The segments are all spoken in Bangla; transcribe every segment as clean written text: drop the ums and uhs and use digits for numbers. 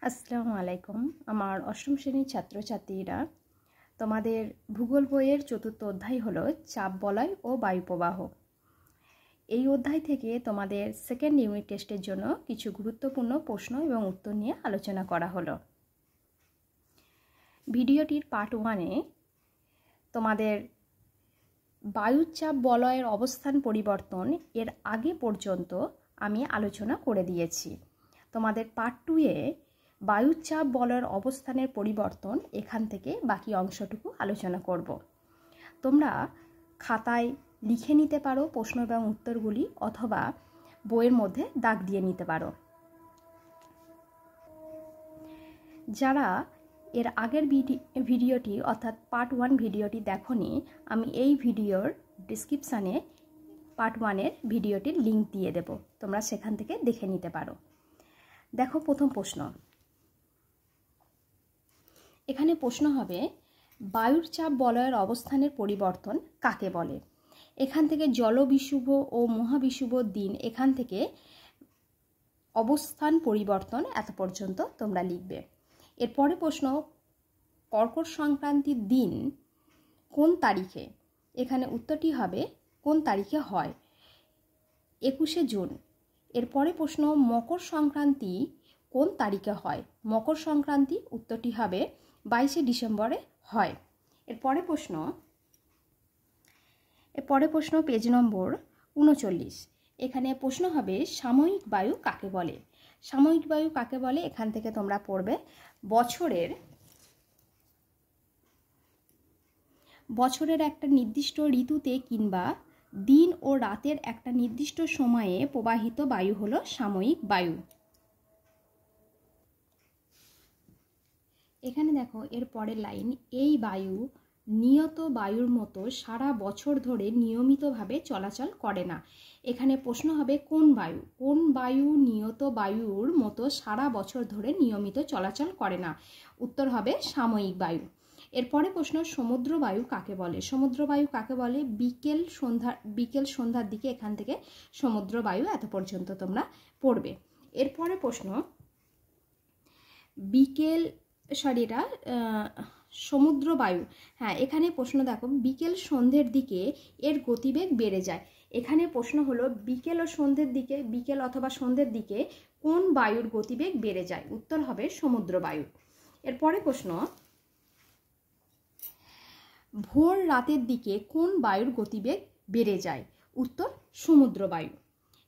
আসসালামু আলাইকুম। আমার অষ্টম শ্রেণীর ছাত্রছাত্রীরা, তোমাদের ভূগোল বইয়ের চতুর্থ অধ্যায় হলো চাপ বলয় ও বায়ুপ্রবাহ। এই অধ্যায় থেকে তোমাদের সেকেন্ড ইউনিট টেস্টের জন্য কিছু গুরুত্বপূর্ণ প্রশ্ন এবং উত্তর নিয়ে আলোচনা করা হলো। ভিডিওটির পার্ট 1-এ তোমাদের বায়ুর চাপ বলয়ের অবস্থান পরিবর্তন এর আগে পর্যন্ত আমি আলোচনা করে দিয়েছি। তোমাদের পার্ট 2-এ বায়ুর চাপ বলয়ের অবস্থানের পরিবর্তন এখান থেকে বাকি অংশটুকু আলোচনা করব। তোমরা খাতায় লিখে নিতে পারো প্রশ্ন এবং উত্তরগুলি, অথবা বইয়ের মধ্যে দাগ দিয়ে নিতে পারো। যারা এর আগের ভিডিওটি অর্থাৎ পার্ট 1 ভিডিওটি দেখোনি, আমি এই ভিডিওর ডিসক্রিপশানে পার্ট 1-এর ভিডিওটির লিঙ্ক দিয়ে দেব, তোমরা সেখান থেকে দেখে নিতে পারো। দেখো, প্রথম প্রশ্ন। এখানে প্রশ্ন হবে, বায়ুর চাপ বলয়ের অবস্থানের পরিবর্তন কাকে বলে? এখান থেকে জলবিষুব ও মহাবিষুব দিন, এখান থেকে অবস্থান পরিবর্তন এত পর্যন্ত তোমরা লিখবে। এরপরে প্রশ্ন, কর্কট সংক্রান্তির দিন কোন তারিখে? এখানে উত্তরটি হবে কোন তারিখে হয়? 21শে জুন। এরপরে প্রশ্ন, মকর সংক্রান্তি কোন তারিখে হয়? মকর সংক্রান্তি উত্তরটি হবে 22শে ডিসেম্বরে হয়। এরপরে প্রশ্ন পেজ নম্বর 39। এখানে প্রশ্ন হবে, সাময়িক বায়ু কাকে বলে? সাময়িক বায়ু কাকে বলে এখান থেকে তোমরা পড়বে, বছরের একটা নির্দিষ্ট ঋতুতে কিংবা দিন ও রাতের একটা নির্দিষ্ট সময়ে প্রবাহিত বায়ু হলো সাময়িক বায়ু। এখানে দেখো, এর পরের লাইন, এই বায়ু নিয়ত বায়ুর মতো সারা বছর ধরে নিয়মিতভাবে চলাচল করে না। এখানে প্রশ্ন হবে, কোন বায়ু? কোন বায়ু নিয়ত বায়ুর মতো সারা বছর ধরে নিয়মিত চলাচল করে না? উত্তর হবে সাময়িক বায়ু। এরপরে প্রশ্ন, সমুদ্র বায়ু কাকে বলে? সমুদ্র বায়ু কাকে বলে? বিকেল সন্ধ্যার দিকে এখান থেকে সমুদ্র বায়ু এত পর্যন্ত তোমরা পড়বে। এরপরে প্রশ্ন, সমুদ্র বায়ু, হ্যাঁ, এখানে প্রশ্ন দেখো, বিকেল সন্ধ্যের দিকে এর গতিবেগ বেড়ে যায়। এখানে প্রশ্ন হলো, বিকেল অথবা সন্ধ্যের দিকে কোন বায়ুর গতিবেগ বেড়ে যায়? উত্তর হবে সমুদ্র বায়ু। এরপরে প্রশ্ন, ভোর রাতের দিকে কোন বায়ুর গতিবেগ বেড়ে যায়? উত্তর সমুদ্র বায়ু।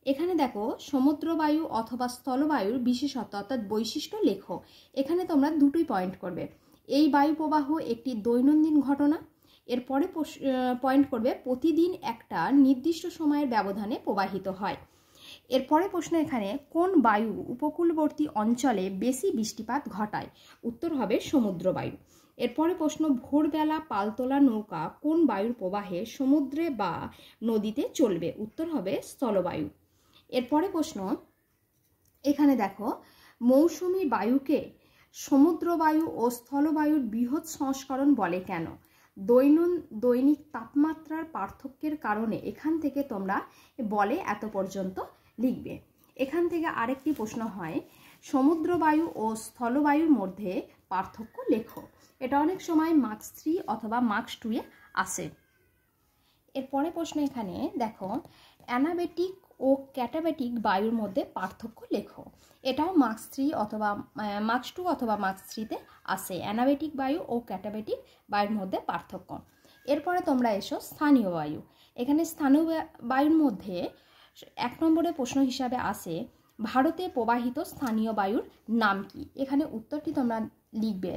এখানে দেখো, সমুদ্র বায়ু অথবা স্থলবায়ুর বিশেষত্ব অর্থাৎ বৈশিষ্ট্য লেখো। এখানে তোমরা দুটোই পয়েন্ট করবে। এই বায়ু প্রবাহ একটি দৈনন্দিন ঘটনা। এরপরে পয়েন্ট করবে, প্রতিদিন একটা নির্দিষ্ট সময়ের ব্যবধানে প্রবাহিত হয়। এরপরে প্রশ্ন, এখানে কোন বায়ু উপকূলবর্তী অঞ্চলে বেশি বৃষ্টিপাত ঘটায়? উত্তর হবে সমুদ্র বায়ু। এরপরে প্রশ্ন, ভোরবেলা পালতোলা নৌকা কোন বায়ুর প্রবাহে সমুদ্রে বা নদীতে চলবে? উত্তর হবে স্থলবায়ু। এরপরে প্রশ্ন, এখানে দেখো, মৌসুমী বায়ুকে সমুদ্র বায়ু ও স্থলবায়ুর বৃহৎ সংস্করণ বলে কেন? দৈনিক তাপমাত্রার পার্থক্যের কারণে এখান থেকে তোমরা বলে এত পর্যন্ত লিখবে। এখান থেকে আরেকটি প্রশ্ন হয়, সমুদ্র বায়ু ও স্থলবায়ুর মধ্যে পার্থক্য লেখো। এটা অনেক সময় মার্কস 3 অথবা মার্কস 2-এ আসে। এরপরে প্রশ্ন, এখানে দেখো, অ্যানাবেটিক ও ক্যাটাবেটিক বায়ুর মধ্যে পার্থক্য লেখো। এটাও মার্কস 3 অথবা মার্কস 2 অথবা মার্কস 3-তে আসে, অ্যানাবেটিক বায়ু ও ক্যাটাবেটিক বায়ুর মধ্যে পার্থক্য। এরপরে তোমরা এসো স্থানীয় বায়ু। এখানে স্থানীয় বায়ুর মধ্যে 1 নম্বরে প্রশ্ন হিসাবে আসে, ভারতে প্রবাহিত স্থানীয় বায়ুর নাম কি? এখানে উত্তরটি তোমরা লিখবে,